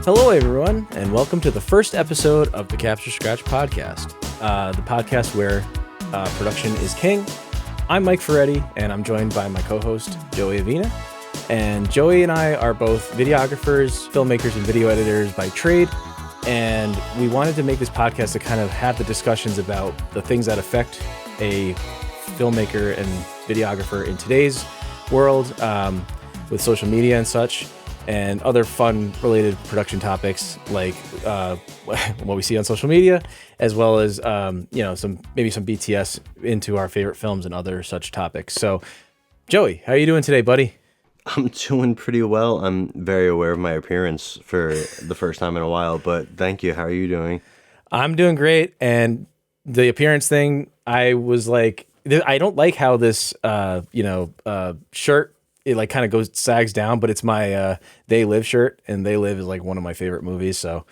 Hello, everyone, and welcome to the first episode of the Capture Scratch podcast, the podcast where production is king. I'm Mike Ferretti, and I'm joined by my co-host, Joey Avina. And Joey and I are both videographers, filmmakers, and video editors by trade. And we wanted to make this podcast to kind of have the discussions about the things that affect a filmmaker and videographer in today's world with social media and such, and other fun related production topics like what we see on social media, as well as some BTS into our favorite films and other such topics. So, Joey, how are you doing today, buddy? I'm doing pretty well. I'm very aware of my appearance for the first time in a while, but thank you. How are you doing? I'm doing great. And the appearance thing, I was like, I don't like how this shirt, it like kind of sags down, but it's my They Live shirt, and They Live is like one of my favorite movies. So,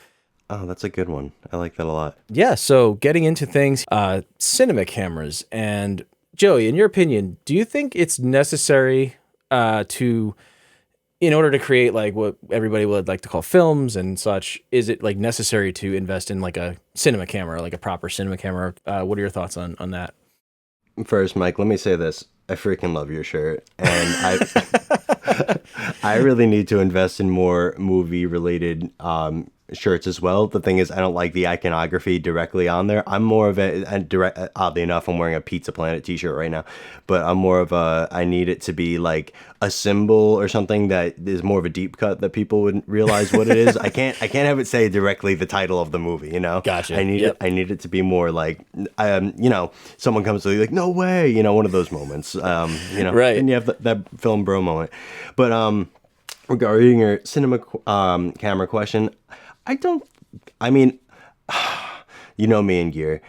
oh, that's a good one. I like that a lot. Yeah. So getting into things, cinema cameras, and Joey, in your opinion, do you think it's necessary in order to create like what everybody would like to call films and such? Is it like necessary to invest in like a cinema camera, like a proper cinema camera? What are your thoughts on that? First, Mike, let me say this. I freaking love your shirt, and I really need to invest in more movie-related shirts as well. The thing is, I don't like the iconography directly on there. I'm more of oddly enough, I'm wearing a Pizza Planet t-shirt right now, but I'm more of I need it to be like a symbol or something that is more of a deep cut that people wouldn't realize what it is. I can't have it say directly the title of the movie, you know? Gotcha. I need it to be more like, someone comes to you like, no way, one of those moments, Right. And you have that film bro moment. But regarding your cinema camera question, you know me in gear.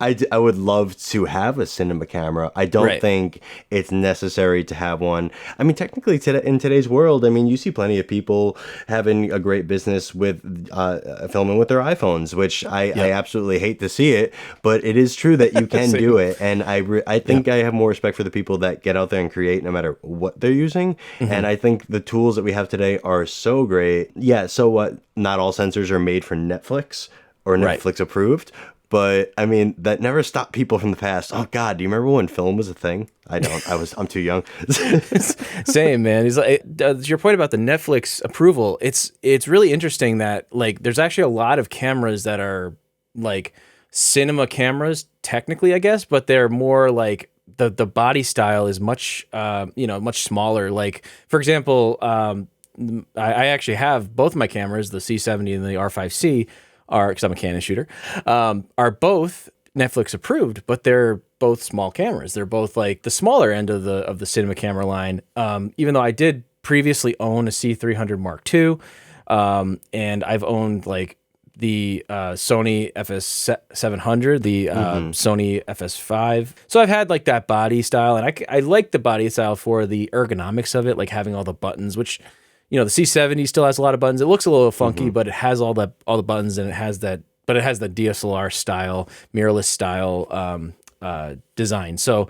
I would love to have a cinema camera. I don't think it's necessary to have one. I mean, technically, in today's world, you see plenty of people having a great business with filming with their iPhones, which I absolutely hate to see it, but it is true that you can do it. And I think I have more respect for the people that get out there and create no matter what they're using. Mm-hmm. And I think the tools that we have today are so great. Yeah, so what? Not all sensors are made for Netflix or Netflix approved, but that never stopped people from the past. Oh God, do you remember when film was a thing? I don't. I'm too young. Same, man. He's like, your point about the Netflix approval. It's really interesting that like there's actually a lot of cameras that are like cinema cameras technically, I guess, but they're more like the body style is much much smaller. Like for example, I actually have both my cameras, the C70 and the R5C, because I'm a Canon shooter, are both Netflix approved, but they're both small cameras. They're both like the smaller end of the cinema camera line. Even though I did previously own a C300 Mark II, and I've owned like the Sony FS700, the Sony FS5. So I've had like that body style, and I like the body style for the ergonomics of it, like having all the buttons, which the C70 still has a lot of buttons. It looks a little funky, but it has all the buttons, and it has the DSLR style, mirrorless style design. So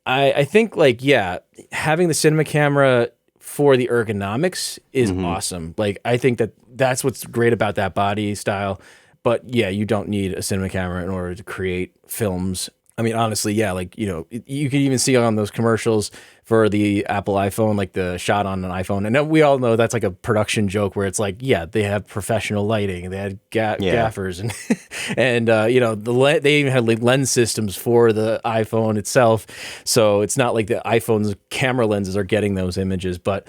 I think having the cinema camera for the ergonomics is awesome. Like I think that's what's great about that body style. But yeah, you don't need a cinema camera in order to create films. Honestly, yeah, like, you can even see on those commercials for the Apple iPhone, like the shot on an iPhone. And we all know that's like a production joke where it's like, yeah, they have professional lighting, they had gaffers, and they even had like lens systems for the iPhone itself. So it's not like the iPhone's camera lenses are getting those images, but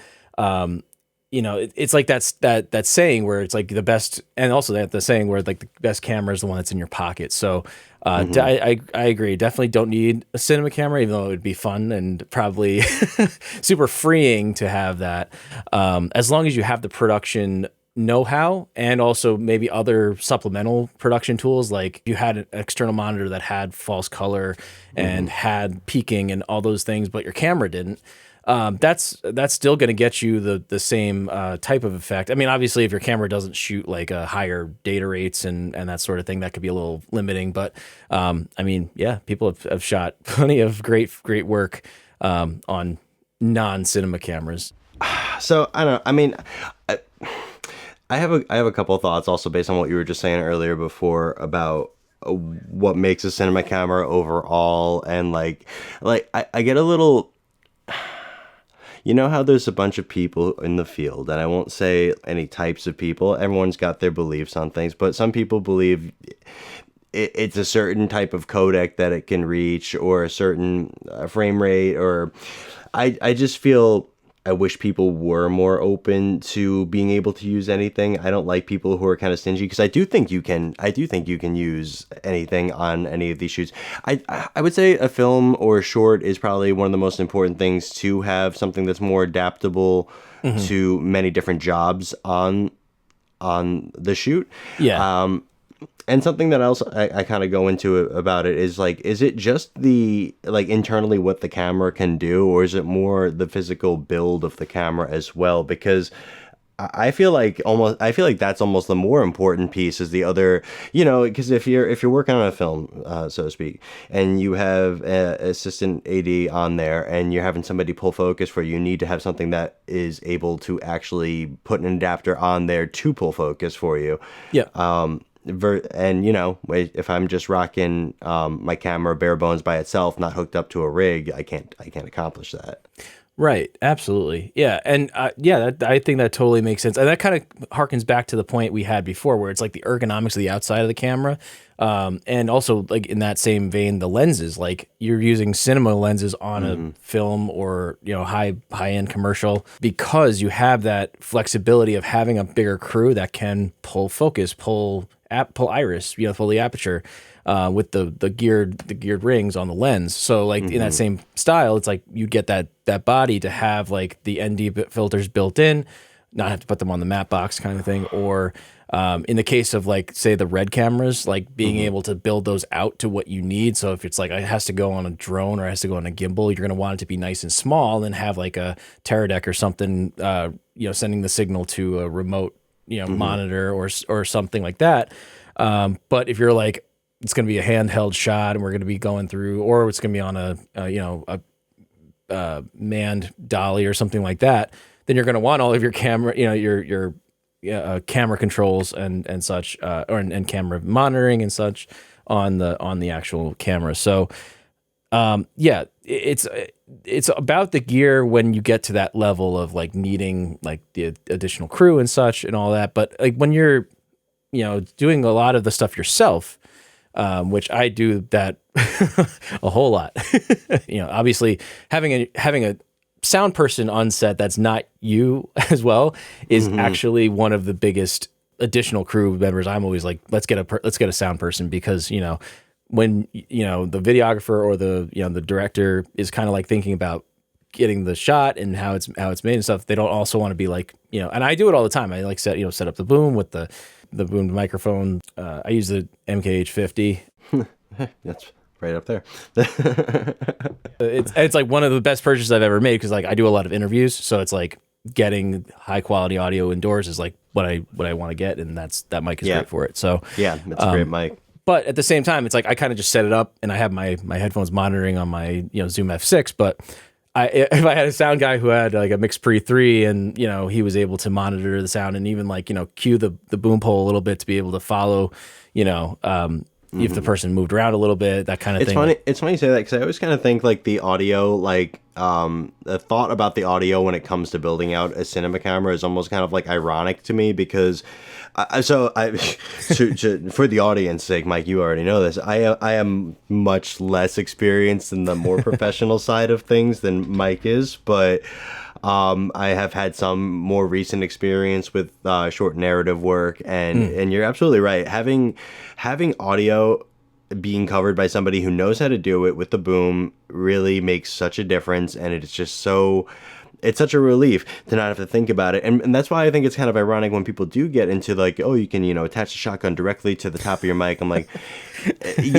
it's like that saying where it's like the best, and also the saying where like the best camera is the one that's in your pocket. So I agree. Definitely don't need a cinema camera, even though it would be fun and probably super freeing to have that. As long as you have the production know-how and also maybe other supplemental production tools, like you had an external monitor that had false color and had peaking and all those things, but your camera didn't. That's still going to get you the same type of effect. Obviously, if your camera doesn't shoot like higher data rates and that sort of thing, that could be a little limiting. But people have shot plenty of great work on non-cinema cameras. So I don't know. I mean, I, I have a couple of thoughts also based on what you were just saying earlier before about what makes a cinema camera overall, and I get a little. You know how there's a bunch of people in the field, and I won't say any types of people. Everyone's got their beliefs on things, but some people believe it's a certain type of codec that it can reach, or a certain frame rate, or I just feel I wish people were more open to being able to use anything. I don't like people who are kind of stingy, because I do think you can use anything on any of these shoots. I would say a film or a short is probably one of the most important things, to have something that's more adaptable to many different jobs on the shoot. Yeah. And something that else I kind of go into about it is like, is it just the like internally what the camera can do, or is it more the physical build of the camera as well? Because I feel like that's almost the more important piece, is the other, because if you're working on a film, so to speak, and you have an assistant AD on there, and you're having somebody pull focus for you, you need to have something that is able to actually put an adapter on there to pull focus for you. Yeah. And if I'm just rocking my camera bare bones by itself, not hooked up to a rig, I can't accomplish that. Right. Absolutely. Yeah. And I think that totally makes sense. And that kind of harkens back to the point we had before, where it's like the ergonomics of the outside of the camera. And also, like, in that same vein, the lenses, like you're using cinema lenses on a film, or, high end commercial, because you have that flexibility of having a bigger crew that can pull focus, pull iris, pull the aperture, with the geared rings on the lens. So like in that same style, it's like you get that body to have like the ND filters built in, not have to put them on the matte box kind of thing. Or in the case of like, say, the RED cameras, like being able to build those out to what you need. So if it's like it has to go on a drone, or it has to go on a gimbal, you're going to want it to be nice and small, and have like a Teradek or something, sending the signal to a remote, monitor or something like that. But if you're like, it's going to be a handheld shot, and we're going to be going through, or it's going to be on a manned dolly or something like that, then you're going to want all of your camera, your camera controls and such, and camera monitoring and such on the actual camera. So, it's about the gear when you get to that level of like needing like the additional crew and such and all that. But like when you're, doing a lot of the stuff yourself, which I do that a whole lot. Obviously having a sound person on set that's not you as well is actually one of the biggest additional crew members. I'm always like, let's get a sound person, because when the videographer or the director is kind of like thinking about getting the shot and how it's made and stuff, they don't also want to be like, and I do it all the time. I like set up the boom with the boomed microphone. I use the MKH50. That's right up there. It's like one of the best purchases I've ever made, because like I do a lot of interviews, so it's like getting high quality audio indoors is like what I want to get, and that mic is great for it. So yeah, it's a great mic. But at the same time, it's like I kind of just set it up, and I have my headphones monitoring on my Zoom F6. But if I had a sound guy who had like a Mix Pre 3, and he was able to monitor the sound, and even like cue the boom pole a little bit to be able to follow, if the person moved around a little bit, that kind of thing. It's funny you say that, because I always kind of think like the audio, like the thought about the audio when it comes to building out a cinema camera is almost kind of like ironic to me, because for the audience sake, Mike, you already know this. I am much less experienced in the more professional side of things than Mike is, but I have had some more recent experience with short narrative work, and you're absolutely right. Having audio being covered by somebody who knows how to do it with the boom really makes such a difference, and it's just it's such a relief to not have to think about it. And that's why I think it's kind of ironic when people do get into like, oh, you can, attach the shotgun directly to the top of your mic. I'm like,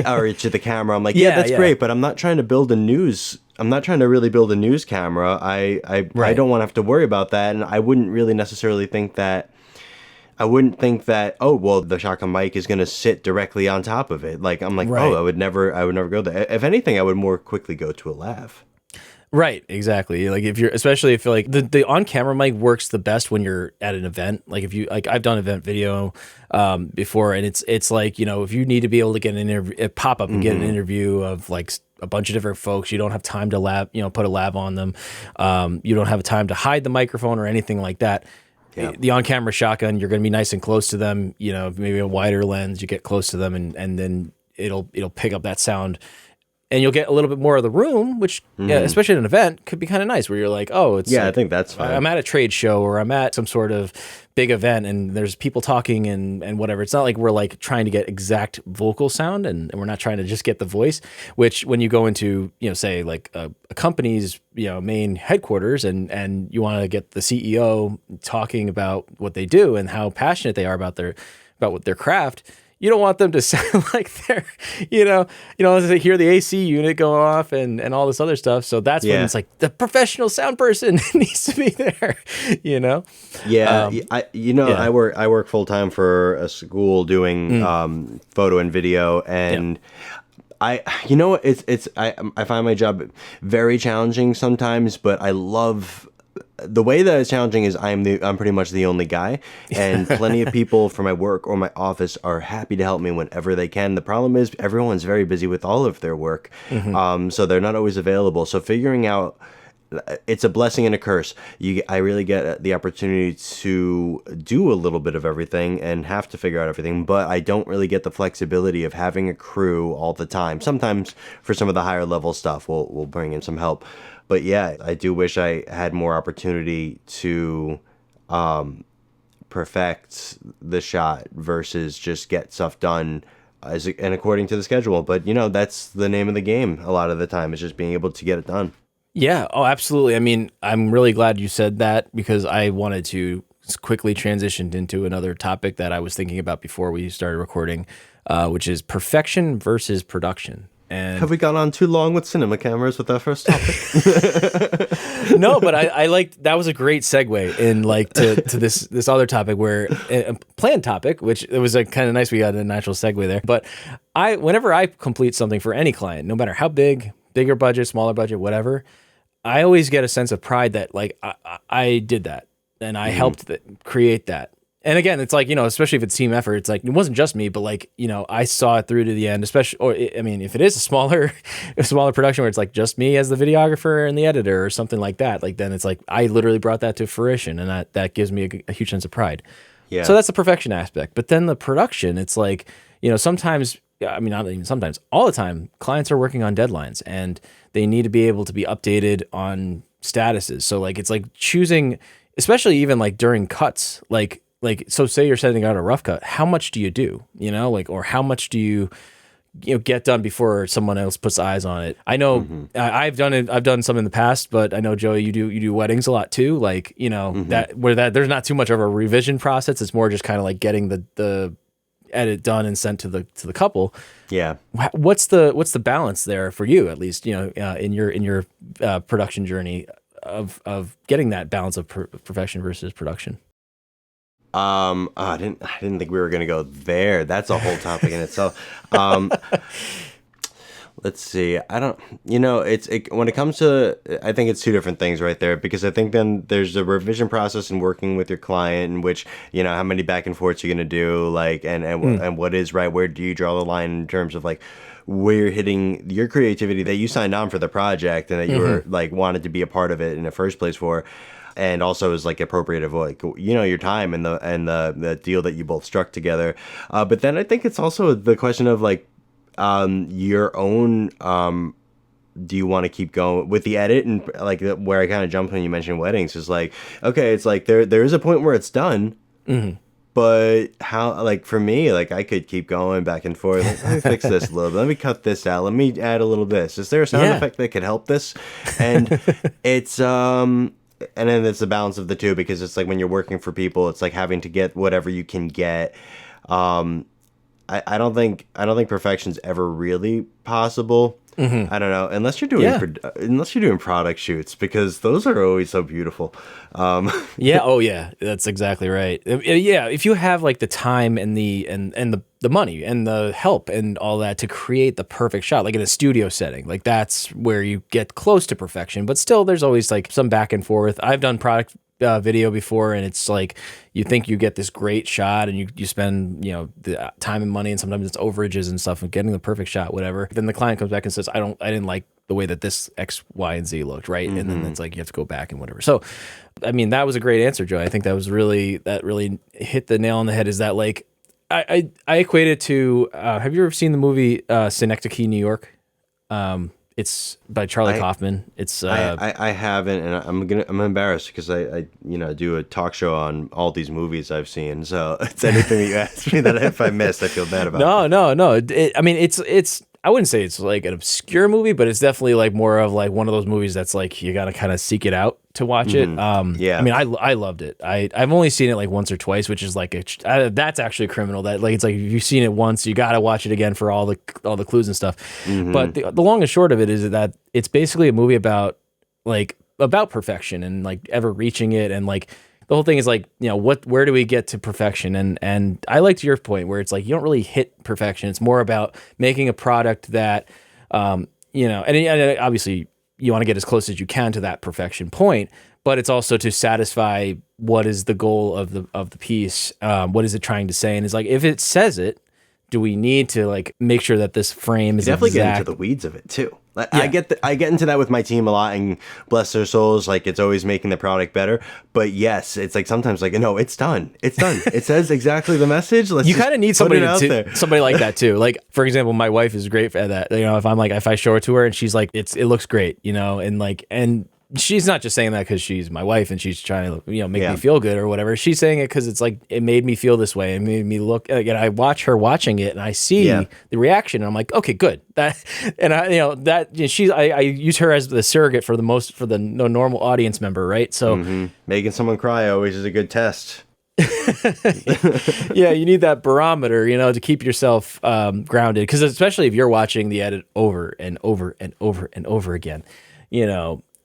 or to the camera. I'm like, that's great, but I'm not trying to really build a news camera. I don't want to have to worry about that. And I wouldn't really necessarily think that, oh, well, the shotgun mic is going to sit directly on top of it. Like, I'm like, I would never go there. If anything, I would more quickly go to a lav. Right, exactly. Like if you're, especially if like the on camera mic works the best when you're at an event. Like if you like, I've done event video before, and it's like, you know, if you need to be able to get an interview, pop up and get an interview of like a bunch of different folks, you don't have time to put a lab on them. You don't have time to hide the microphone or anything like that. Yeah. The on camera shotgun, you're going to be nice and close to them. You know, maybe a wider lens, you get close to them, and then it'll pick up that sound. And you'll get a little bit more of the room, which, yeah, especially at an event, could be kind of nice. Where you're like, oh, it's I think that's fine. I'm at a trade show or I'm at some sort of big event, and there's people talking and whatever. It's not like we're like trying to get exact vocal sound, and we're not trying to just get the voice. Which when you go into, you know, say like a company's, you know, main headquarters, and you want to get the CEO talking about what they do and how passionate they are about their craft. You don't want them to sound like they're, as they hear the AC unit go off and all this other stuff. So that's when it's like the professional sound person needs to be there, you know? Yeah. I work full time for a school doing photo and video, and I find my job very challenging sometimes, but I love the way that it's challenging is I'm pretty much the only guy, and plenty of people from my work or my office are happy to help me whenever they can. The problem is everyone's very busy with all of their work, so they're not always available. So figuring out, it's a blessing and a curse. I really get the opportunity to do a little bit of everything and have to figure out everything, but I don't really get the flexibility of having a crew all the time. Sometimes for some of the higher level stuff, we'll bring in some help. But yeah, I do wish I had more opportunity to perfect the shot versus just get stuff done and according to the schedule. But, that's the name of the game a lot of the time, is just being able to get it done. Yeah. Oh, absolutely. I mean, I'm really glad you said that, because I wanted to quickly transition into another topic that I was thinking about before we started recording, which is perfection versus production. And have we gone on too long with cinema cameras with our first topic? No, but I liked, that was a great segue in like to this other topic, where a planned topic, which it was like kind of nice. We got a natural segue there. But whenever I complete something for any client, no matter how bigger budget, smaller budget, whatever, I always get a sense of pride that like I did that and I helped create that. And again, it's like, especially if it's team effort, it's like, it wasn't just me, but like, I saw it through to the end, especially, or I mean, if it is a smaller production where it's like just me as the videographer and the editor or something like that, like then it's like, I literally brought that to fruition, and that gives me a huge sense of pride. Yeah. So that's the perfection aspect. But then the production, it's like, sometimes, I mean, not even sometimes, all the time, clients are working on deadlines and they need to be able to be updated on statuses. So like, it's like choosing, especially even like during cuts, like, so say you're sending out a rough cut, how much do you do, or how much do you get done before someone else puts eyes on it? I know I've done it. I've done some in the past, but I know, Joey, you do weddings a lot too. Like, that there's not too much of a revision process. It's more just kind of like getting the edit done and sent to the couple. Yeah. What's the balance there for you, at least, in your production journey of getting that balance of perfection versus production? I didn't think we were gonna go there. That's a whole topic in itself. Let's see. I don't. When it comes to, I think it's two different things right there, because I think then there's a revision process in working with your client, in which how many back and forths you're gonna do, like, and what is right. Where do you draw the line in terms of like where you're hitting your creativity that you signed on for the project and that you were like wanted to be a part of it in the first place for. And also is like appropriate of like your time and the deal that you both struck together, but then I think it's also the question of like your own. Do you want to keep going with the edit, and like where I kind of jumped when you mentioned weddings is like, okay, it's like there is a point where it's done, but how, like for me, like I could keep going back and forth. Like, let me fix this a little bit. Let me cut this out. Let me add a little this. Is there a sound effect that could help this? And it's and then it's the balance of the two, because it's like when you're working for people, it's like having to get whatever you can get. I don't think perfection's ever really possible. I don't know, unless you're doing product shoots, because those are always so beautiful. Yeah. Oh, yeah. That's exactly right. Yeah. If you have like the time and the money and the help and all that to create the perfect shot, like in a studio setting, like that's where you get close to perfection. But still, there's always like some back and forth. I've done product video before, and it's like you think you get this great shot, and you spend the time and money, and sometimes it's overages and stuff, and getting the perfect shot, whatever. Then the client comes back and says, I didn't like the way that this X, Y, and Z looked, right? And then it's like you have to go back and whatever. So, I mean, that was a great answer, Joe. I think that really hit the nail on the head. Is that like I equate it to have you ever seen the movie Synecdoche, New York? It's by Charlie Kaufman. It's I haven't, and I'm embarrassed because I do a talk show on all these movies I've seen. So it's anything that you ask me that if I missed, I feel bad about. No. I mean, it's I wouldn't say it's like an obscure movie, but it's definitely like more of like one of those movies that's like you got to kind of seek it out to watch it. Yeah. I mean, I loved it. I've only seen it like once or twice, which is like that's actually criminal. That like it's like if you've seen it once, you got to watch it again for all the clues and stuff. But the long and short of it is that it's basically a movie about perfection and like ever reaching it, and like the whole thing is like, where do we get to perfection? And I liked your point where it's like you don't really hit perfection. It's more about making a product that, and obviously you want to get as close as you can to that perfection point, but it's also to satisfy what is the goal of the piece. What is it trying to say? And it's like, if it says it, do we need to like make sure that this frame is definitely get into the weeds of it too. Yeah. I get into that with my team a lot, and bless their souls, like it's always making the product better. But yes, it's like sometimes like, no, it's done. It says exactly the message. You kind of need somebody like that too. Like for example, my wife is great at that. If I show it to her and she's like, it looks great, and she's not just saying that because she's my wife and she's trying to make me feel good or whatever. She's saying it because it's like it made me feel this way. It made me look. And I watch her watching it and I see the reaction. And I'm like, okay, good. I use her as the surrogate for the normal audience member, right? So making someone cry always is a good test. Yeah, you need that barometer, to keep yourself grounded. Because especially if you're watching the edit over and over and over and over again,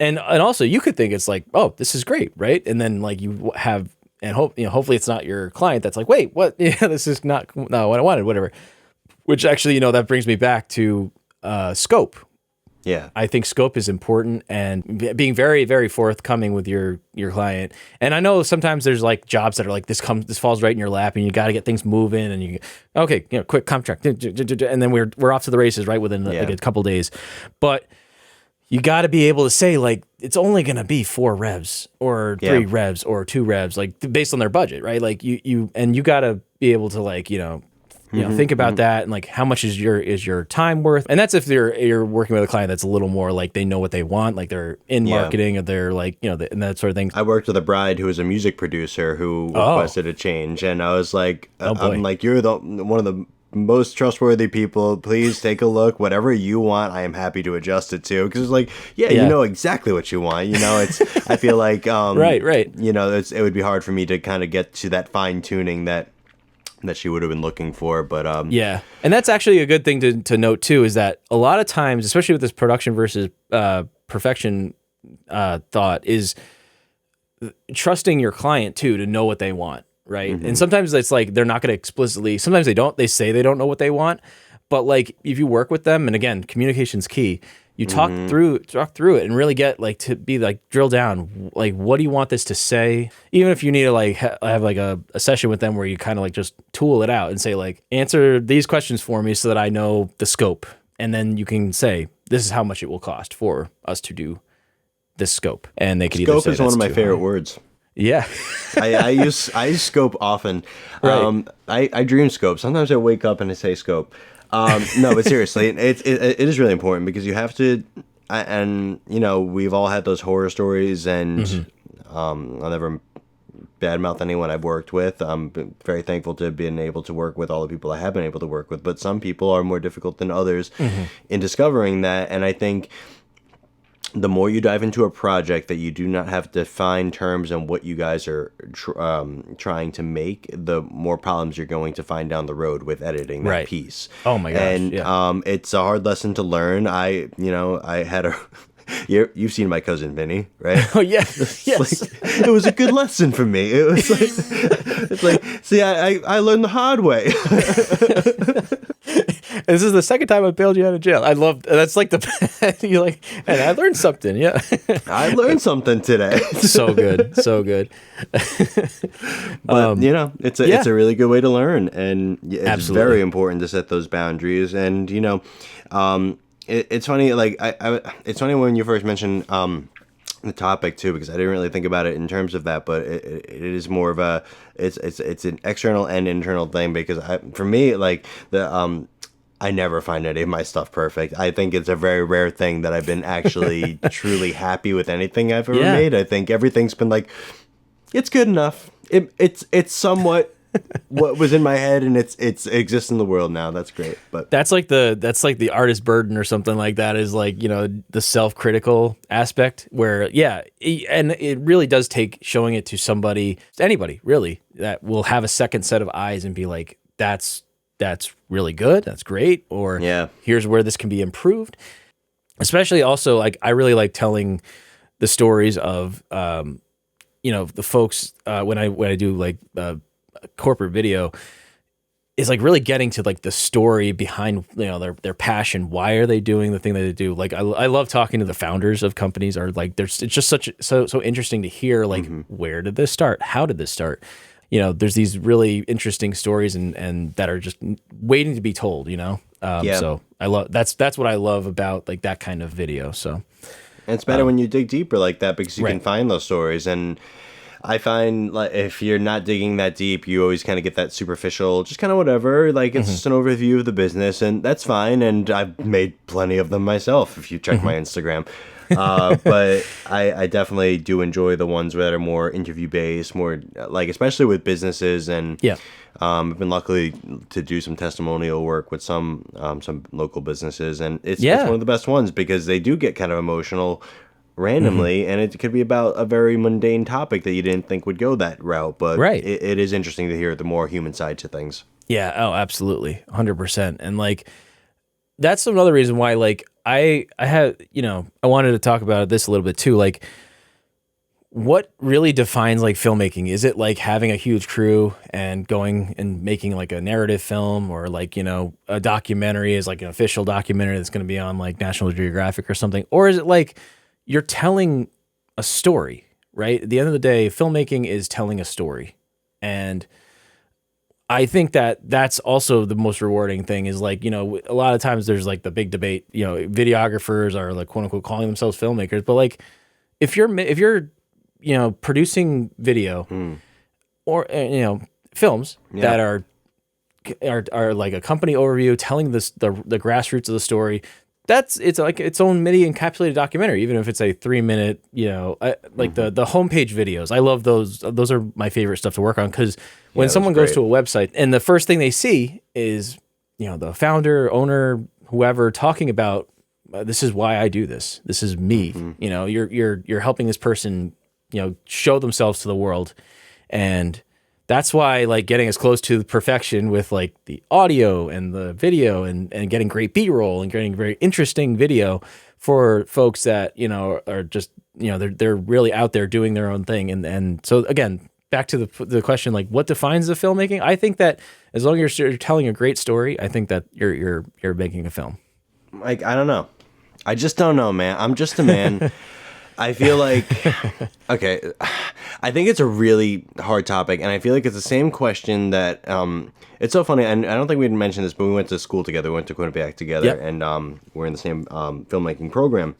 And also you could think it's like, oh, this is great, right? And then like you have, and hopefully it's not your client that's like, wait, what? Yeah, this is not what I wanted, whatever. Which actually, that brings me back to scope. Yeah, I think scope is important, and being very, very forthcoming with your client. And I know sometimes there's like jobs that are like this falls right in your lap, and you got to get things moving, and quick contract, and then we're off to the races right within like a couple days, but. You got to be able to say like it's only going to be 4 revs or 3 revs or 2 revs, like based on their budget, right? Like you got to be able to like think about that, and like how much is your time worth? And that's if you're working with a client that's a little more like they know what they want, like they're in marketing, or they're like and that sort of thing. I worked with a bride who was a music producer who requested a change, and I was like, I'm like, you're one of the most trustworthy people. Please take a look. Whatever you want, I am happy to adjust it to. Because it's like, you know exactly what you want. It's. I feel like right. It would be hard for me to kind of get to that fine tuning that she would have been looking for. But and that's actually a good thing to note too. Is that a lot of times, especially with this production versus perfection thought, is trusting your client too to know what they want. Right. And sometimes it's like they're not going to explicitly, sometimes they say they don't know what they want. But like if you work with them, and again, communication's key, you talk through it and really get like to be like drill down, like what do you want this to say? Even if you need to like have like a session with them where you kind of like just tool it out and say like, answer these questions for me so that I know the scope. And then you can say, this is how much it will cost for us to do this scope. And they could either say scope is one of my favorite words. Yeah. I use scope often. Right. I dream scope. Sometimes I wake up and I say scope. No, but seriously, it is really important because you have to, and we've all had those horror stories, and I'll never badmouth anyone I've worked with. I'm very thankful to have been able to work with all the people I have been able to work with, but some people are more difficult than others in discovering that, and I think the more you dive into a project that you do not have defined terms on what you guys are trying to make, the more problems you're going to find down the road with editing that Right. piece. Oh my gosh. And Yeah. it's a hard lesson to learn. I had a you've seen my cousin Vinny, right? Oh yeah. It's Yes. like, it was a good lesson for me. It was like, it's like, see, I learned the hard way. This is the second time I bailed you out of jail. I love that's like the you like, and I learned something. Yeah. I learned something today. So good. So good. But it's yeah. a really good way to learn, and it's Absolutely. very important to set those boundaries. And it's funny. Like it's funny when you first mentioned the topic too, because I didn't really think about it in terms of that. But it is more of a it's an external and internal thing, because for me, like the I never find any of my stuff perfect. I think it's a very rare thing that I've been actually truly happy with anything I've ever Yeah. made. I think everything's been like, it's good enough. It's somewhat what was in my head, and it exists in the world now. That's great. But That's like the artist burden or something like that, is like, the self-critical aspect where, and it really does take showing it to somebody, anybody really, that will have a second set of eyes and be like, that's really good. That's great. Or Yeah. here's where this can be improved. Especially also, like, I really like telling the stories of, the folks, when I do like corporate video, is like really getting to like the story behind, their passion. Why are they doing the thing that they do? Like, I love talking to the founders of companies, or like, it's just so interesting to hear, like, where did this start? How did this start? There's these really interesting stories and that are just waiting to be told, Yeah. So I love, that's what I love about like that kind of video. So And it's better when you dig deeper like that, because you can Right. find those stories. And I find, like, if you're not digging that deep, you always kind of get that superficial, just kind of whatever. Like, it's just an overview of the business, and that's fine. And I've made plenty of them myself, if you check my Instagram. But I definitely do enjoy the ones that are more interview based, more like, especially with businesses. And Yeah. I've been lucky to do some testimonial work with some local businesses, and it's Yeah. one of the best ones, because they do get kind of emotional randomly, and it could be about a very mundane topic that you didn't think would go that route. But Right. it is interesting to hear the more human side to things. Yeah. Oh, absolutely. 100%. And like, that's another reason why, like, I had, I wanted to talk about this a little bit too. Like, what really defines like filmmaking? Is it like having a huge crew and going and making like a narrative film, or like, a documentary is like an official documentary that's going to be on like National Geographic or something? Or is it like you're telling a story, right? At the end of the day, filmmaking is telling a story. And I think that that's also the most rewarding thing, is like, a lot of times there's like the big debate, videographers are like, quote unquote, calling themselves filmmakers. But like, if you're producing video or, films Yeah. that are like a company overview, telling this, the grassroots of the story, it's like its own mini encapsulated documentary, even if it's a 3-minute, like the homepage videos. I love those. Those are my favorite stuff to work on, because when those someone are goes great. to a website and the first thing they see is, the founder, owner, whoever talking about, this is why I do this. This is me. You're helping this person, show themselves to the world. And that's why, like, getting as close to perfection with like the audio and the video and getting great B-roll and getting very interesting video for folks that, are just, they're really out there doing their own thing. And so again, back to the question, like, what defines the filmmaking? I think that as long as you're telling a great story, I think that you're making a film. Like, I don't know. I just don't know, man. I'm just a man. I feel like, okay, I think it's a really hard topic, and I feel like it's the same question that, it's so funny, and I don't think we didn't mention this, but we went to school together, we went to Quinnipiac together, Yep. and we're in the same filmmaking program.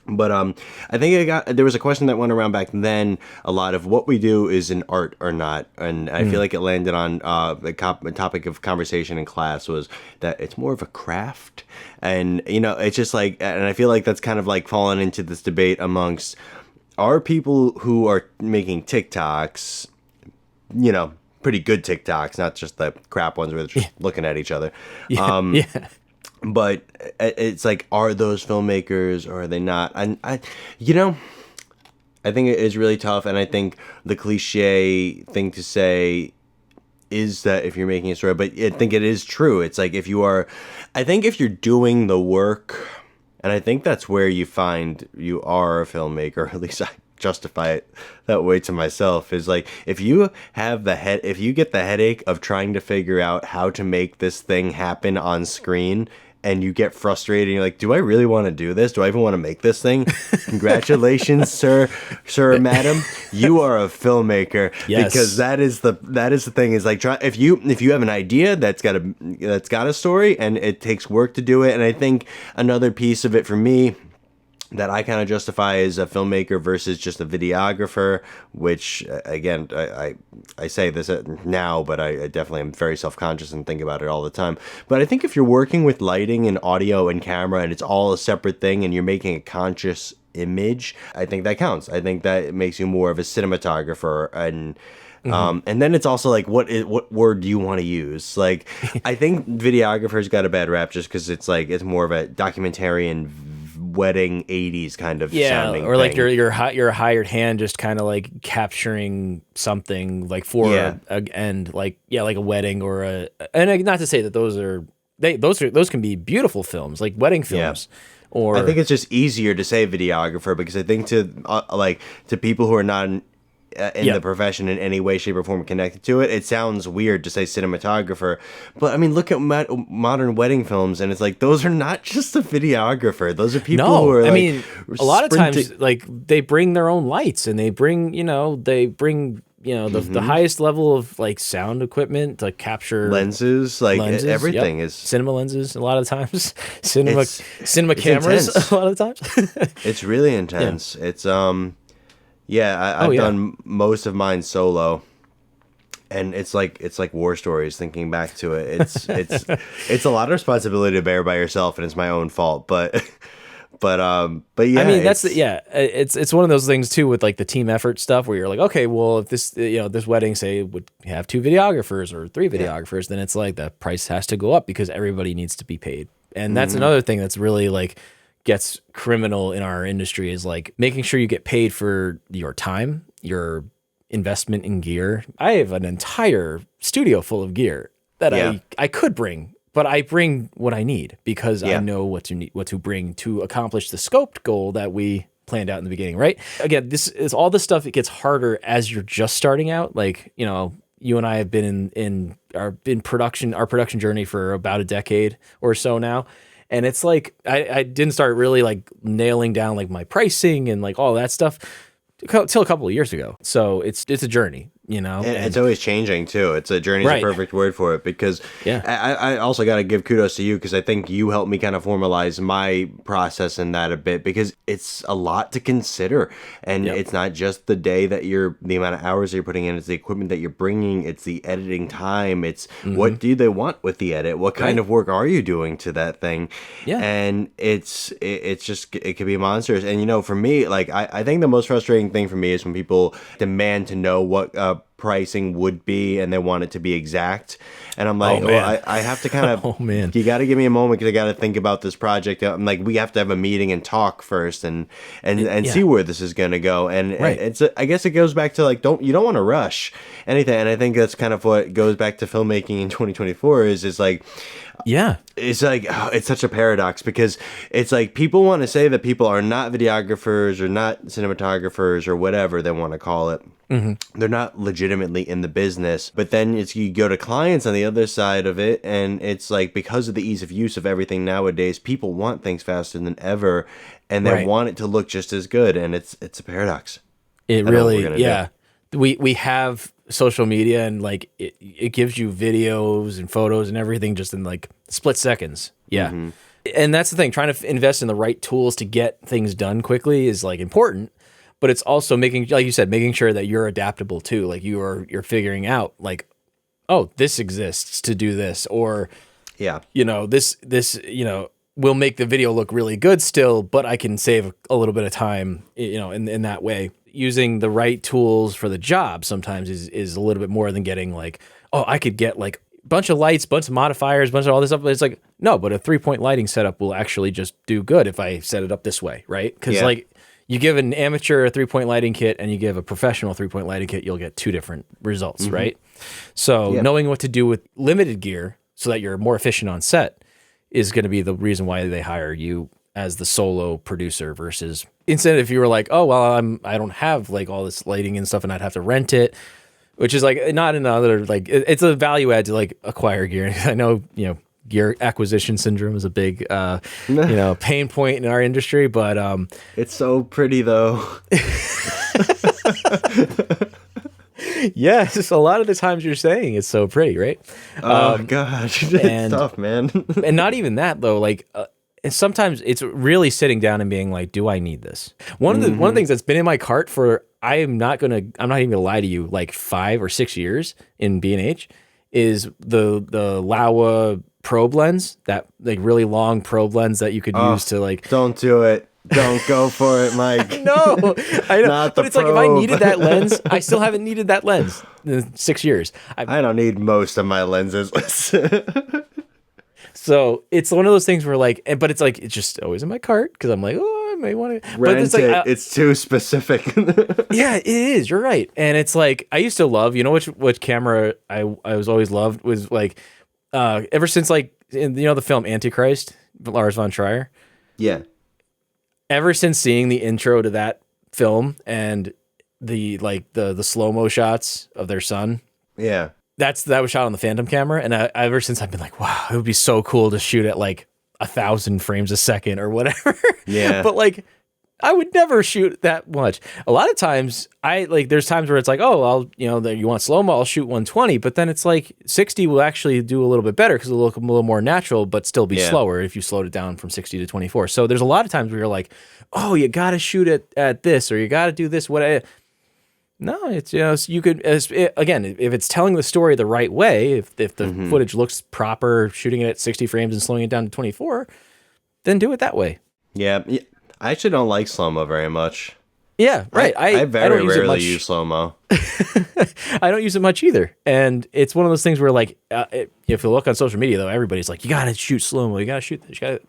But I think there was a question that went around back then, a lot of what we do is an art or not, and I feel like it landed on the topic of conversation in class was that it's more of a craft, and it's just like, and I feel like that's kind of like fallen into this debate amongst our people who are making TikToks, pretty good TikToks, not just the crap ones where they're just looking at each other. Yeah. but it's like, are those filmmakers or are they not? And you know, I think it is really tough, and I think the cliche thing to say is that if you're making a story, but I think it is true. It's like I think if you're doing the work, and I think that's where you find you are a filmmaker, at least I justify it that way to myself, is like, if you get the headache of trying to figure out how to make this thing happen on screen, and you get frustrated and you're like, do I really want to do this? Do I even want to make this thing? Congratulations, sir or madam. You are a filmmaker. Yes. Because that is the thing, is like, if you have an idea that's got a story and it takes work to do it. And I think another piece of it for me that I kind of justify as a filmmaker versus just a videographer, which, again, I say this now, but I definitely am very self-conscious and think about it all the time. But I think if you're working with lighting and audio and camera and it's all a separate thing and you're making a conscious image, I think that counts. I think that makes you more of a cinematographer. And then it's also like, what word do you want to use? Like, I think videographers got a bad rap just because it's more of a documentarian wedding 80s kind of sounding or like thing. you're a hired hand just kind of like capturing something like for a end, like like a wedding or not to say that those can be beautiful films, like wedding films. Or I think it's just easier to say videographer, because I think to people who are not in the profession in any way, shape, or form connected to it, it sounds weird to say cinematographer. But I mean, look at modern wedding films, and it's like, those are not just a videographer. Those are people who are a lot of times, like, they bring their own lights, and they bring the highest level of like sound equipment to capture lenses, everything is cinema lenses. A lot of times, cinema cameras. Intense. A lot of times, it's really intense. It's I've done most of mine solo, and it's like war stories. Thinking back to it, it's a lot of responsibility to bear by yourself, and it's my own fault. But yeah, I mean, it's one of those things too with like the team effort stuff where you're like, okay, well, if this wedding, say, would have 2 videographers or 3 videographers, then it's like the price has to go up because everybody needs to be paid. And that's another thing that's really like gets criminal in our industry, is like making sure you get paid for your time, your investment in gear. I have an entire studio full of gear that I could bring, but I bring what I need because I know what to bring to accomplish the scoped goal that we planned out in the beginning, right? Again, this is all this stuff. It gets harder as you're just starting out. Like, you and I have been in our production journey for about a decade or so now. And it's like, I didn't start really like nailing down like my pricing and like all that stuff till a couple of years ago. So it's a journey, And it's always changing too. It's a journey, is a perfect word for it, because I also got to give kudos to you, because I think you helped me kind of formalize my process in that a bit, because it's a lot to consider, and it's not just the day that the amount of hours that you're putting in, it's the equipment that you're bringing, it's the editing time, it's what do they want with the edit, what kind of work are you doing to that thing, and it's just, it can be monstrous. And for me, like, I think the most frustrating thing for me is when people demand to know what pricing would be, and they want it to be exact, and I'm like, I have to kind of you got to give me a moment, because I got to think about this project. I'm like, we have to have a meeting and talk first and see where this is going to go, and I guess it goes back to like, you don't want to rush anything, and I think that's kind of what goes back to filmmaking in 2024 is like, it's like, it's such a paradox, because it's like people want to say that people are not videographers or not cinematographers or whatever they want to call it. They're not legitimately in the business, but then you go to clients on the other side of it, and it's like, because of the ease of use of everything nowadays, people want things faster than ever, and they want it to look just as good, and it's a paradox. It really, we have social media, and like it gives you videos and photos and everything just in like split seconds. And that's the thing, trying to invest in the right tools to get things done quickly is like important, but it's also making, like you said, making sure that you're adaptable too. Like you're figuring out like, oh, this exists to do this, or this will make the video look really good still, but I can save a little bit of time, in that way. Using the right tools for the job sometimes is a little bit more than getting like, oh, I could get like bunch of lights, bunch of modifiers, bunch of all this stuff. But it's like, no, but a 3-point lighting setup will actually just do good if I set it up this way, right? Because like you give an amateur a 3-point lighting kit and you give a professional 3-point lighting kit, you'll get 2 different results, right? So knowing what to do with limited gear so that you're more efficient on set is going to be the reason why they hire you as the solo producer versus instead if you were like, oh, well, I don't have like all this lighting and stuff and I'd have to rent it. Which is like not another like it's a value add to like acquire gear. I know gear acquisition syndrome is a big pain point in our industry, but it's so pretty though. Yeah, just a lot of the times you're saying it's so pretty, right? Oh gosh, it's tough, man. And not even that though, like. And sometimes it's really sitting down and being like, do I need this? One of the things that's been in my cart for I'm not even gonna lie to you, like 5 or 6 years in B&H is the Laowa probe lens, that like really long probe lens that you could use to like. Don't do it. Don't go for it, Mike. No, I know. Not but it's probe. Like if I needed that lens, I still haven't needed that lens in 6 years. I don't need most of my lenses. So it's one of those things where like, but it's like, it's just always in my cart because I'm like, oh, I may want to. But it's like, it's too specific. Yeah, it is. You're right. And it's like, I used to love, which camera I was always loved was like, ever since like, the film Antichrist, Lars von Trier. Yeah. Ever since seeing the intro to that film and the slow-mo shots of their son. Yeah. That was shot on the Phantom camera, and ever since I've been like, wow, it would be so cool to shoot at like 1,000 frames a second or whatever. Yeah. But like, I would never shoot that much. A lot of times, there's times where it's like, oh, I'll you want slow mo, I'll shoot 120, but then it's like 60 will actually do a little bit better because it'll look a little more natural, but still be slower if you slowed it down from 60 to 24. So there's a lot of times where you're like, oh, you got to shoot it at this or you got to do this. No, it's you could again if it's telling the story the right way, if the footage looks proper, shooting it at 60 frames and slowing it down to 24, then do it that way. Yeah, I actually don't like slow-mo very much. Yeah, right. I very rarely use slow-mo. I don't use it much either, and it's one of those things where like if you look on social media though, everybody's like, you gotta shoot slow-mo, you gotta shoot this, you gotta.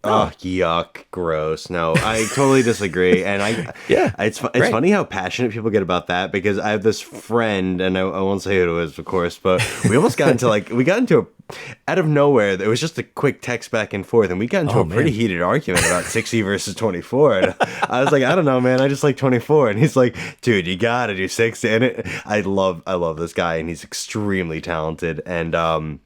Oh, yuck, gross. No, I totally disagree. And it's funny how passionate people get about that because I have this friend, and I won't say who it was, of course, but we almost got into out of nowhere, it was just a quick text back and forth, and we got into a pretty heated argument about 60 versus 24. And I was like, I don't know, man, I just like 24. And he's like, dude, you gotta do 60. And I love this guy, and he's extremely talented. And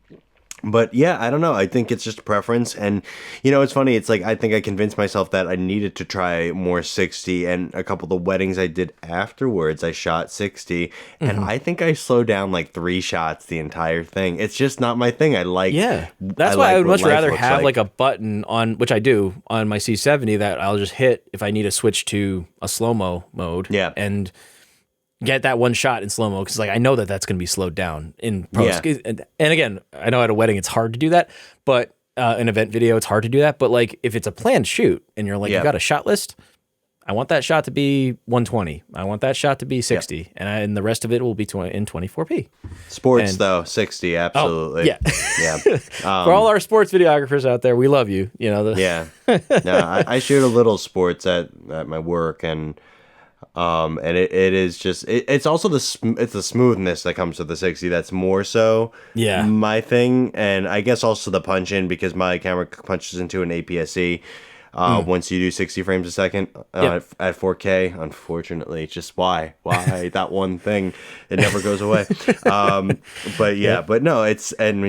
but yeah, I don't know. I think it's just a preference. And, it's funny. It's like, I think I convinced myself that I needed to try more 60. And a couple of the weddings I did afterwards, I shot 60. And I think I slowed down like 3 shots the entire thing. It's just not my thing. That's why I would much rather have like a button on, which I do on my C70 that I'll just hit if I need to switch to a slow-mo mode. Yeah. And get that one shot in slow-mo because like I know that that's going to be slowed down in post. Yeah. And again, I know at a wedding it's hard to do that, but an event video it's hard to do that. But like if it's a planned shoot and you're like you got a shot list, I want that shot to be 120. I want that shot to be 60, and the rest of it will be in 24p. Sports though, 60 absolutely. Yeah. For all our sports videographers out there, we love you. No, I shoot a little sports at my work and it is just it's also the smoothness that comes with the 60 that's more so my thing, and I guess also the punch in because my camera punches into an APS-C once you do 60 frames a second at 4K. Unfortunately, just why that one thing, it never goes away. But no,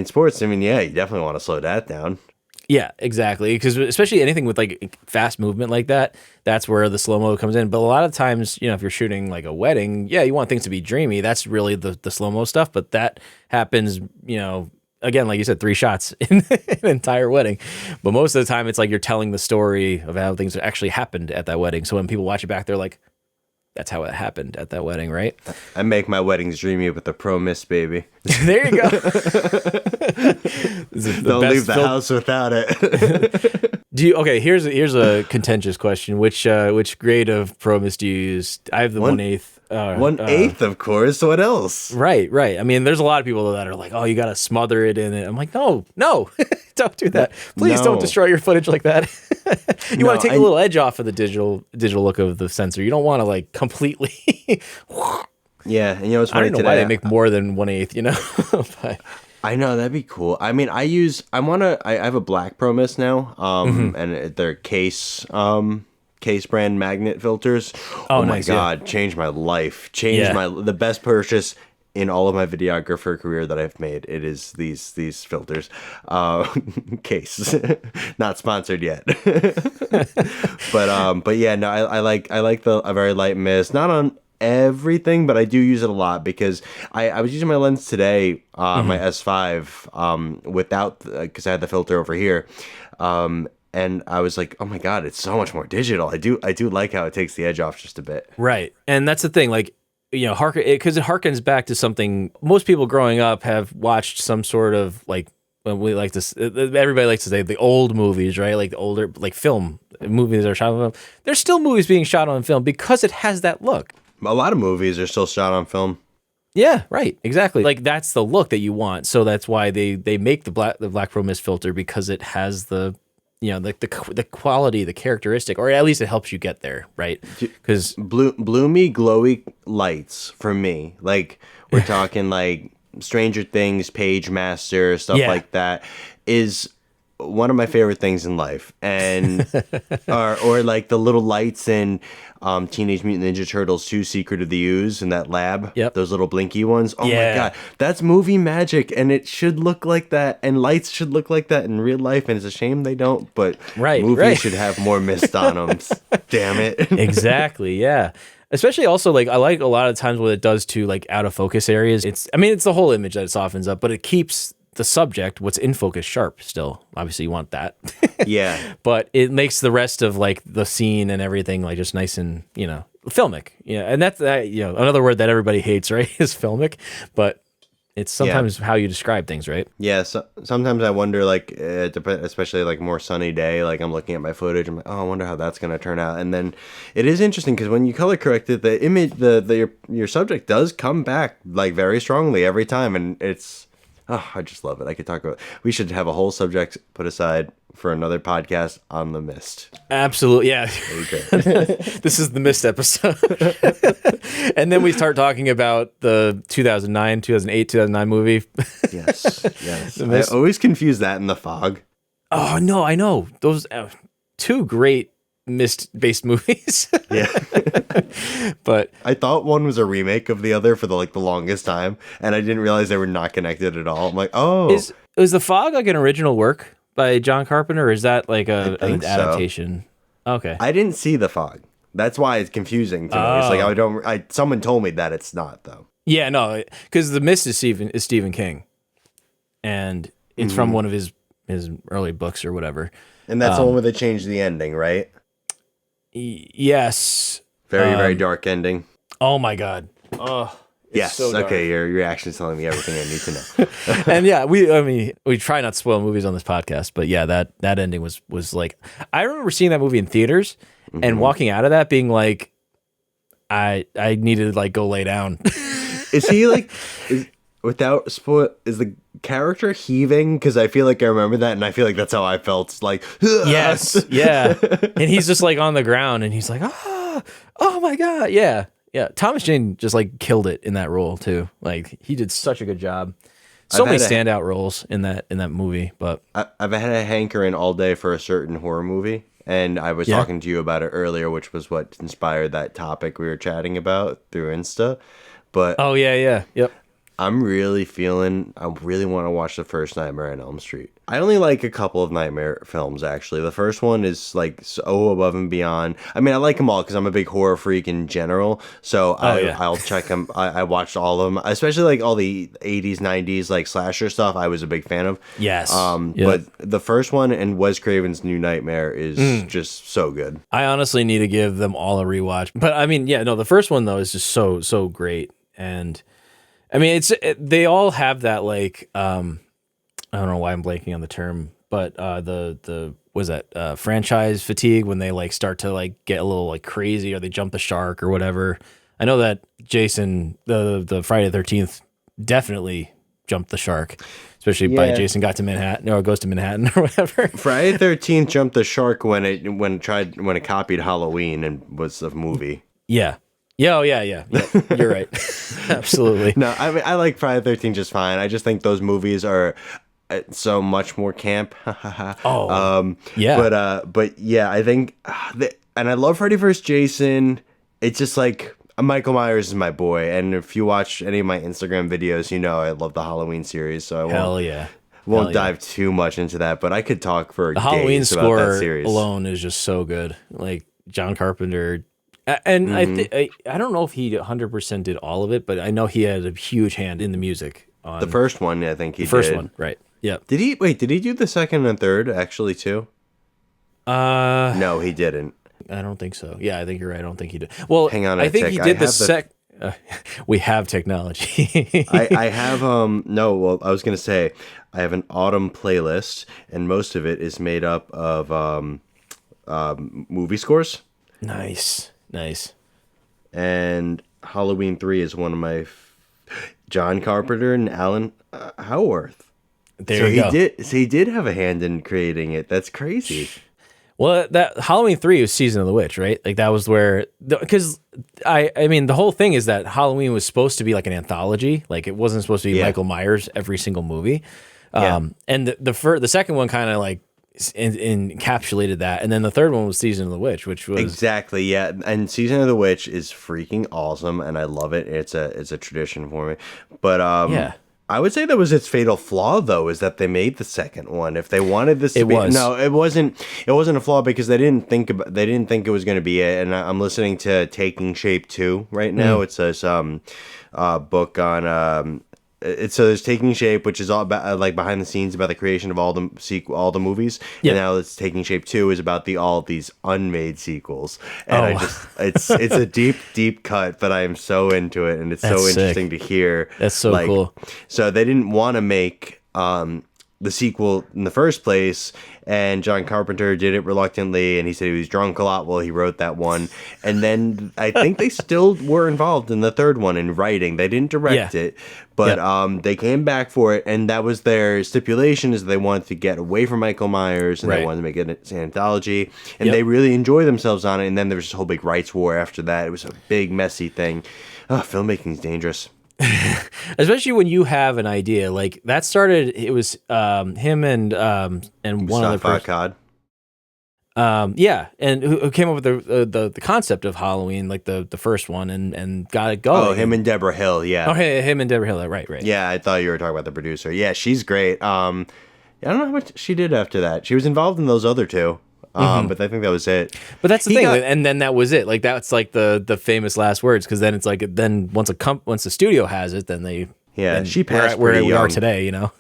sports, you definitely want to slow that down. Yeah, exactly. Because especially anything with like fast movement like that, that's where the slow-mo comes in. But a lot of times, if you're shooting like a wedding, you want things to be dreamy. That's really the slow-mo stuff. But that happens, again, like you said, 3 shots in an entire wedding. But most of the time, it's like you're telling the story of how things actually happened at that wedding. So when people watch it back, they're like, that's how it happened at that wedding, right? I make my weddings dreamy with a Pro Mist, baby. There you go. Don't leave the house without it. Here's a contentious question. Which grade of Pro Mist do you use? I have the 1/8 1/8, of course. What else? Right, right. I mean, there's a lot of people that are like, "Oh, you got to smother it in it." I'm like, "No, no, don't do that. Please don't destroy your footage like that." You want to take a little edge off of the digital look of the sensor. You don't want to like completely. Yeah, and it's funny I don't know why they make more than 1/8. But, I know that'd be cool. I mean, I have a Black Pro Mist now, and they're case brand magnet filters. Oh my nice, God, changed my life. The best purchase in all of my videographer career that I've made. It is these filters. Case, not sponsored yet. but yeah, no, I like a very light mist. Not on everything, but I do use it a lot because I was using my lens today, my S5, without, because I had the filter over here, and I was like, oh my God, it's so much more digital. I do like how it takes the edge off just a bit. Right, and that's the thing, like, because it harkens back to something most people growing up have watched, some sort of like, we like to, everybody likes to say the old movies, right? Like the older, like film movies that are shot on film. There's still movies being shot on film because it has that look. A lot of movies are still shot on film. Yeah, right, exactly. Like that's the look that you want. So that's why they make the Black Pro Mist filter, because it has the the quality, the characteristic, or at least it helps you get there, right? Because bloomy, glowy lights for me, like we're talking like Stranger Things, Page Master, stuff like that, is one of my favorite things in life. And or like the little lights in Teenage Mutant Ninja Turtles 2 Secret of the Ooze in that lab. Yep. Those little blinky ones. Oh my God. That's movie magic, and it should look like that, and lights should look like that in real life, and it's a shame they don't, but movies should have more mist on them. Damn it. Exactly, yeah. Especially also, like, I like a lot of times what it does to like out of focus areas. It's the whole image that it softens up, but it keeps the subject, what's in focus, sharp still. Obviously you want that. Yeah. But it makes the rest of like the scene and everything like just nice and, filmic. Yeah. And that's another word that everybody hates, right? Is filmic. But it's sometimes how you describe things, right? Yeah, so sometimes I wonder, like, especially like more sunny day, like I'm looking at my footage, I'm like, oh, I wonder how that's gonna turn out. And then it is interesting because when you color correct it, the image, your subject does come back like very strongly every time, and it's, oh, I just love it. I could talk about. We should have a whole subject put aside for another podcast on the mist. Absolutely, yeah. Okay. This is the mist episode. And then we start talking about the 2008, 2009 movie. Yes. I always confuse that and The Fog. Oh, no, I know. Those two great mist-based movies. Yeah. But I thought one was a remake of the other for the longest time, and I didn't realize they were not connected at all. I'm like, oh. Is The Fog like an original work by John Carpenter, or is that like an adaptation? So. Okay. I didn't see The Fog. That's why it's confusing to me. It's like someone told me that it's not, though. Yeah, no, because The Mist is Stephen King, and it's from one of his early books or whatever. And that's the one where they changed the ending, right? Yes. Very, very dark ending. Oh my God. Oh. Yes. So okay. Your reaction is telling me everything I need to know. And yeah, we try not to spoil movies on this podcast, but yeah, that ending was like, I remember seeing that movie in theaters and walking out of that being like, I needed to like go lay down. Is he like, without spoil, is the character heaving? Because I feel like I remember that, and I feel like that's how I felt. It's like, yes, yeah. And he's just like on the ground, and he's like, oh my God, yeah. Yeah, Thomas Jane just like killed it in that role too. Like he did such a good job. So many standout roles in that movie. But I've had a hankering all day for a certain horror movie, and I was talking to you about it earlier, which was what inspired that topic we were chatting about through Insta. But oh yeah, yep. I really want to watch the first Nightmare on Elm Street. I only like a couple of Nightmare films, actually. The first one is like so above and beyond. I mean, I like them all because I'm a big horror freak in general. So I'll check them. I watched all of them, especially like all the 80s, 90s like slasher stuff. I was a big fan of. Yes. But the first one and Wes Craven's New Nightmare is just so good. I honestly need to give them all a rewatch. But I mean, yeah, no, the first one though is just so great. And I mean, they all have that like I don't know why I'm blanking on the term, but the was that franchise fatigue when they like start to like get a little like crazy or they jump the shark or whatever. I know that Jason, the Friday the 13th, definitely jumped the shark, especially by Yeah. Jason got to Manhattan or goes to Manhattan or whatever. Friday 13th jumped the shark when it copied Halloween and was a movie. Yeah. Yeah. Oh, yeah. Yeah. Yeah. You're right. Absolutely. No, I mean I like Friday the 13th just fine. I just think those movies are so much more camp. Oh, yeah. But yeah, I think and I love Freddy vs. Jason. It's just like Michael Myers is my boy, and if you watch any of my Instagram videos, you know I love the Halloween series. So I Hell yeah. won't dive too much into that. But I could talk for The Halloween days about that score series alone is just so good. Like John Carpenter. And I don't know if he 100% did all of it, but I know he had a huge hand in the music on The first one, I think he the first did. one, right? Yeah. Did he wait? Did he do the second and third actually too? No, he didn't. I don't think so. Yeah, I think you're right. I don't think he did. Well, Hang on I a think sec. he I did the have the- sec. We have technology. I have no. Well, I was gonna say I have an autumn playlist, and most of it is made up of movie scores. Nice. And Halloween 3 is one of my John Carpenter and Alan Howarth. There you go. He did have a hand in creating it. That's crazy. Well, that Halloween 3 was Season of the Witch, right? Like that was where, because I mean, the whole thing is that Halloween was supposed to be like an anthology. Like it wasn't supposed to be Michael Myers every single movie. And the second one kind of like encapsulated that, and then the third one was Season of the Witch, which was Exactly, yeah. And Season of the Witch is freaking awesome, and I love it. It's a tradition for me. But yeah. I would say that was its fatal flaw, though, is that they made the second one. If they wanted this to It be, was. no, it wasn't. It wasn't a flaw because they didn't think it was going to be it. And I'm listening to Taking Shape 2 right now. It's this book on so there's Taking Shape, which is all about like behind the scenes about the creation of all the movies. Yeah. And now it's Taking Shape 2 is about all these unmade sequels. And it's a deep cut, but I am so into it, and it's That's so sick. interesting to hear. That's so cool. So they didn't want to make the sequel in the first place, and John Carpenter did it reluctantly, and he said he was drunk a lot while he wrote that one. And then I think they still were involved in the third one in writing. They didn't direct it, but they came back for it, and that was their stipulation, is they wanted to get away from Michael Myers, and they wanted to make it an anthology, and they really enjoyed themselves on it. And then there was this whole big rights war after that. It was a big, messy thing. Filmmaking's dangerous. Especially when you have an idea like that. Started, it was him and one other person. And who came up with the concept of Halloween, like the first one, and got it going. Oh, him and Deborah Hill, yeah. Oh, hey, him and Deborah Hill, right. Yeah, I thought you were talking about the producer. Yeah, she's great. I don't know how much she did after that. She was involved in those other two. But I think that was it. But that's the thing, and then that was it. Like that's like the famous last words, because then it's like once the studio has it, then they she passed where pretty we are young. today, you know.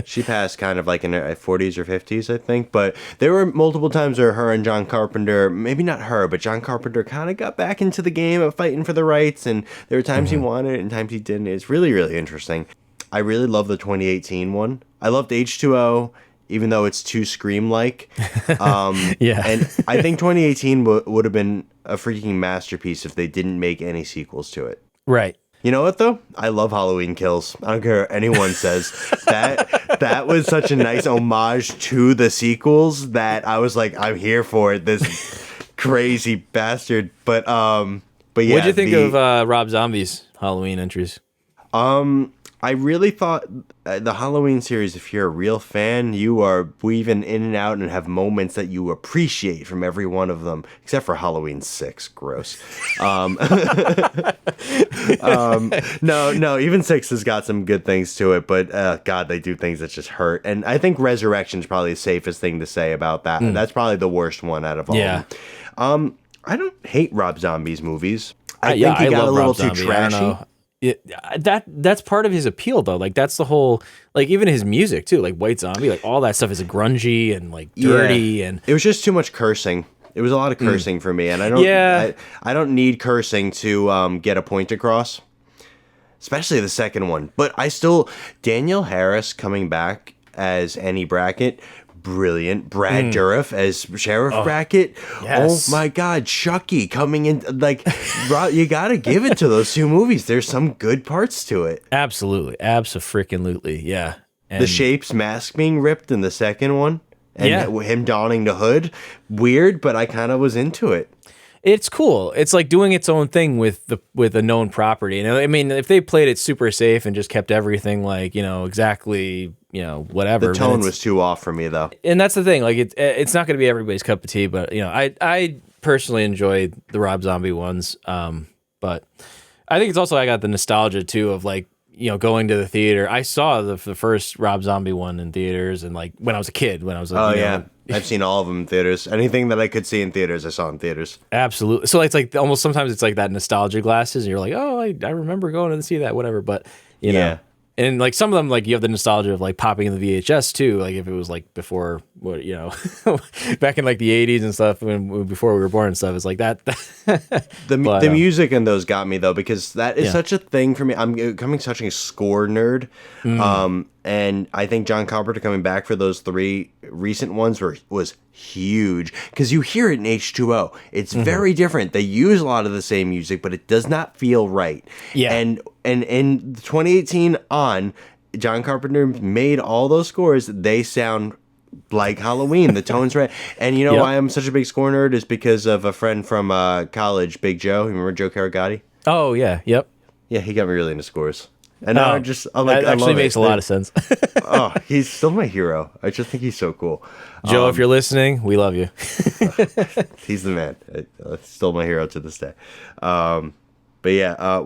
She passed kind of like in her 40s or 50s, I think. But there were multiple times where her and John Carpenter, maybe not her, but John Carpenter kind of got back into the game of fighting for the rights, and there were times he wanted it and times he didn't. It's really, really interesting. I really love the 2018 one. I loved H2O. Even though it's too Scream-like. And I think 2018 would have been a freaking masterpiece if they didn't make any sequels to it. Right. You know what, though? I love Halloween Kills. I don't care what anyone says. That was such a nice homage to the sequels that I was like, I'm here for it, this crazy bastard. But yeah. What'd you think of Rob Zombie's Halloween entries? I really thought the Halloween series, if you're a real fan, you are weaving in and out and have moments that you appreciate from every one of them, except for Halloween 6. Gross. No, even 6 has got some good things to it, but God, they do things that just hurt. And I think Resurrection is probably the safest thing to say about that. That's probably the worst one out of all of them. I don't hate Rob Zombie's movies. I think he got a little too trashy. That's part of his appeal, though. Like that's the whole, like even his music too, like White Zombie, like all that stuff is grungy and like dirty, and it was just too much cursing. It was a lot of cursing for me, and I don't need cursing to get a point across, especially the second one. But Danielle Harris coming back as Annie Brackett brilliant. Brad Dourif as Sheriff Brackett. Yes. Oh my God, Chucky coming in. Like, you got to give it to those two movies. There's some good parts to it. Absolutely. Abso-freaking-lutely. Yeah. And The Shape's mask being ripped in the second one. And him donning the hood. Weird, but I kind of was into it. it's cool. It's like doing its own thing with a known property. And I mean, if they played it super safe and just kept everything like, exactly, whatever. The tone was too off for me, though. And that's the thing. Like it's not going to be everybody's cup of tea, but I personally enjoy the Rob Zombie ones. But I think it's also I got the nostalgia too of like going to the theater. I saw the first Rob Zombie one in theaters, and like when I was a kid, when I was like, I've seen all of them in theaters. Anything that I could see in theaters, I saw in theaters. Absolutely. So it's like almost sometimes it's like that nostalgia glasses, and you're like, oh, I remember going to see that, whatever. But you know. And like some of them, like you have the nostalgia of like popping in the VHS too. Like if it was like before, back in like the 80s and stuff, before we were born and stuff. It's like that. The music in those got me though, because that is such a thing for me. I'm becoming such a score nerd. And I think John Carpenter coming back for those 3 recent ones was huge, because you hear it in H2O. It's very different. They use a lot of the same music, but it does not feel right. Yeah. And in 2018 on, John Carpenter made all those scores. They sound like Halloween. The tone's right. And you know why I'm such a big score nerd is because of a friend from college, Big Joe. You remember Joe Caragatti? Oh, yeah. Yep. Yeah, he got me really into scores. And now that actually makes a lot of sense. He's still my hero. I just think he's so cool. Joe, if you're listening, we love you. He's the man. Still my hero to this day. But yeah,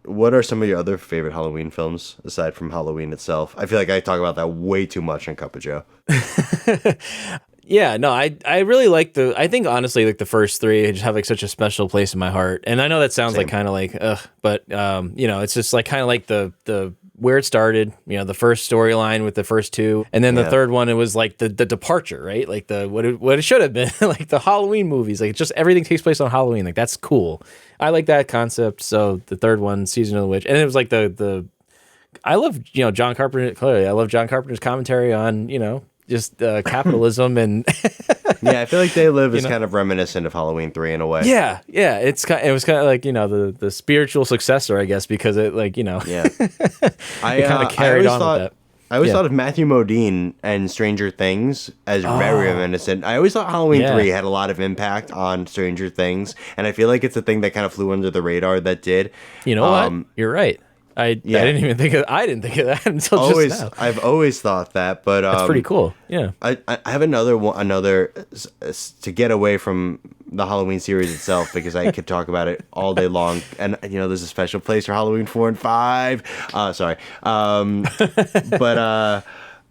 what are some of your other favorite Halloween films aside from Halloween itself? I feel like I talk about that way too much on Cup of Joe. Yeah, no, I really like I think honestly like the first 3 just have like such a special place in my heart. And I know that sounds like kind of like but it's just like kind of like the where it started, the first storyline with the first 2, and then the third one it was like the departure, right? Like what it should have been, like the Halloween movies. Like just everything takes place on Halloween. Like that's cool. I like that concept. So the third one, Season of the Witch, and it was like the I love John Carpenter. Clearly, I love John Carpenter's commentary on just capitalism and I feel like They Live is kind of reminiscent of Halloween 3 in a way. Yeah, it was kind of like the spiritual successor, I guess, because it like it kind of carried on with that. I always thought of Matthew Modine and Stranger Things as very reminiscent. I always thought Halloween 3 had a lot of impact on Stranger Things, and I feel like it's a thing that kind of flew under the radar that did. You know what? You're right. I didn't even think of that until just now. I've always thought that, but that's pretty cool. Yeah, I have another to get away from the Halloween series itself, because I could talk about it all day long. And there's a special place for Halloween 4 and 5. Sorry, but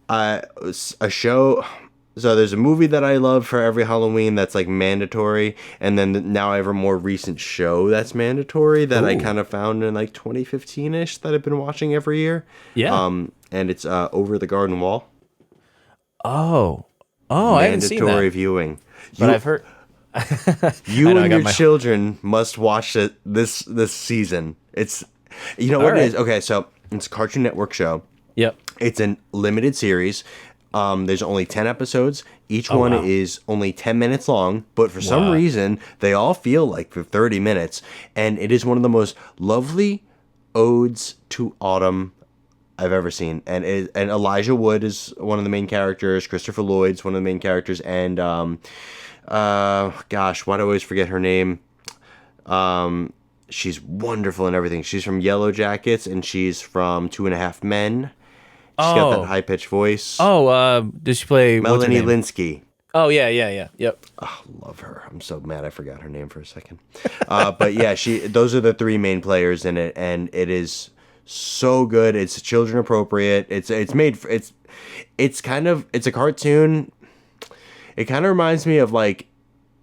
a show. So there's a movie that I love for every Halloween that's like mandatory, and then now I have a more recent show that's mandatory that I kind of found in like 2015-ish that I've been watching every year. Yeah. And it's Over the Garden Wall. Oh, I haven't seen that. Mandatory viewing. But I've heard. You and your children must watch it this season. It's what it is. Okay, so it's a Cartoon Network show. Yep. It's a limited series. There's only 10 episodes. Each one is only 10 minutes long, but for some reason, they all feel like for 30 minutes. And it is one of the most lovely odes to autumn I've ever seen. And Elijah Wood is one of the main characters. Christopher Lloyd's one of the main characters. And, gosh, why do I always forget her name? She's wonderful in everything. She's from Yellow Jackets, and she's from 2.5 Men. She's got that high-pitched voice. Did she play Melanie Linsky? Oh, yeah. Yep. Oh, love her. I'm so mad I forgot her name for a second. But yeah, those are the 3 main players in it, and it is so good. It's children appropriate. It's a cartoon. It kind of reminds me of like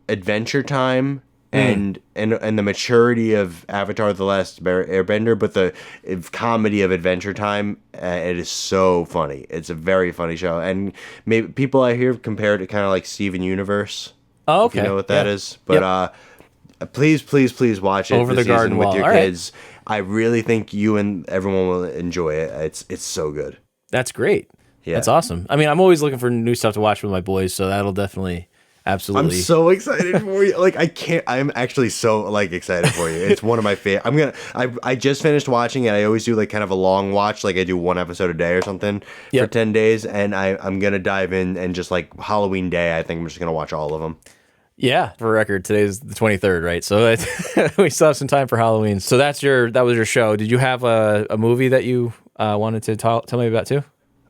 Adventure Time. And the maturity of Avatar: The Last Airbender, but the comedy of Adventure Time, it is so funny. It's a very funny show, and maybe people I hear compare it to kind of like Steven Universe. Oh, okay. If you know what that is, but please watch it Over the Garden Wall with your kids. Right. I really think you and everyone will enjoy it. It's so good. That's great. That's awesome. I mean, I'm always looking for new stuff to watch with my boys, so that'll definitely, I'm absolutely. so excited for you. Like I can't. I'm actually so like excited for you. It's one of my favorite. I just finished watching it. I always do like kind of a long watch. Like I do one episode a day or something for 10 days, and I'm gonna dive in and just like Halloween Day. I think I'm just gonna watch all of them. Yeah, for record, today's the 23rd, right? So we still have some time for Halloween. So that was your show. Did you have a movie that you wanted to tell me about too?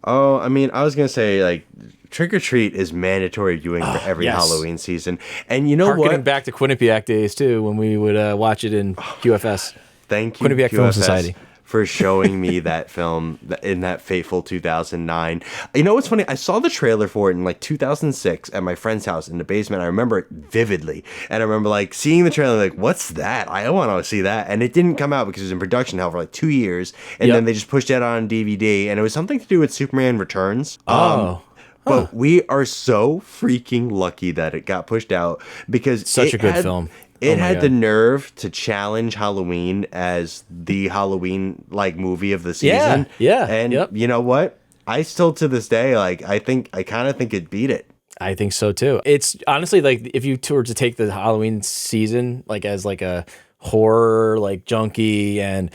Oh, I mean, I was gonna say like Trick or Treat is mandatory viewing for every Halloween season, and you know what? Getting back to Quinnipiac days too, when we would watch it in QFS. Thank you, Quinnipiac Film Society, for showing me that film in that fateful 2009. You know what's funny? I saw the trailer for it in like 2006 at my friend's house in the basement. I remember it vividly. And I remember like seeing the trailer like, what's that? I want to see that. And it didn't come out because it was in production hell for like 2 years. And then they just pushed it on DVD. And it was something to do with Superman Returns. But we are so freaking lucky that it got pushed out because such a good film. It had the nerve to challenge Halloween as the Halloween like movie of the season. Yeah. And you know what? I still to this day I kind of think it beat it. I think so too. It's honestly like if you were to take the Halloween season like as like a horror like junkie and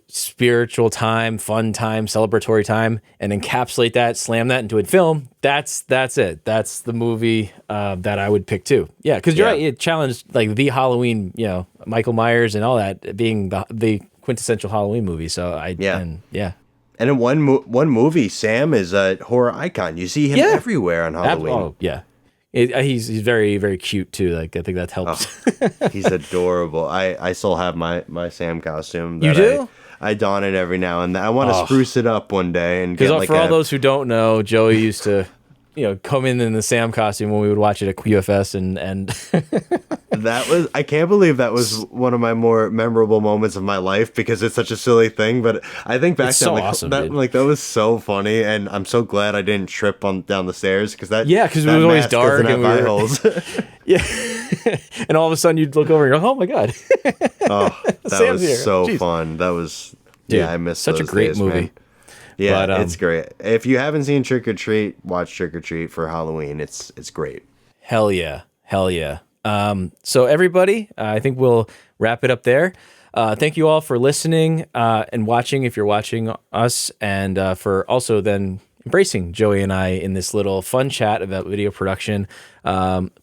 spiritual time, fun time, celebratory time, and encapsulate that, slam that into a film, that's it. That's the movie that I would pick too. Yeah, because you're right, it challenged like the Halloween, Michael Myers and all that being the quintessential Halloween movie. So and in one movie, Sam is a horror icon. You see him everywhere on Halloween. He's very, very cute too. Like I think that helps. He's adorable. I still have my Sam costume. You do? I don it every now and then. I want to spruce it up one day and get like for all those who don't know, Joey used to come in the Sam costume when we would watch it at QFS and I can't believe that was one of my more memorable moments of my life because it's such a silly thing, but I think back then that was so funny, and I'm so glad I didn't trip down the stairs because because it was always dark and eye holes. And all of a sudden you'd look over and go, oh my god. That was here. So fun. That was I miss such a great movie. Man. Yeah, but, it's great. If you haven't seen Trick or Treat, watch Trick or Treat for Halloween. It's great. Hell yeah. So everybody, I think we'll wrap it up there. Thank you all for listening and watching if you're watching us, and for also then embracing Joey and I in this little fun chat about video production.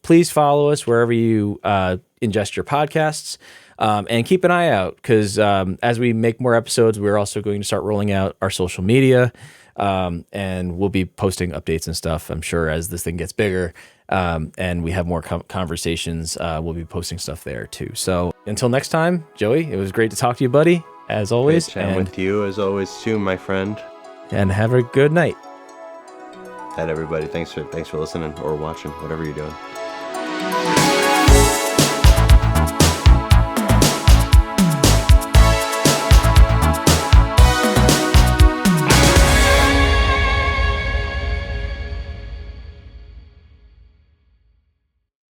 Please follow us wherever you ingest your podcasts. And keep an eye out because as we make more episodes, we're also going to start rolling out our social media, and we'll be posting updates and stuff, I'm sure, as this thing gets bigger and we have more conversations. We'll be posting stuff there too. So until next time, Joey, it was great to talk to you, buddy, as always. Great chatting with you, as always, too, my friend. And have a good night. And everybody, thanks for listening or watching, whatever you're doing.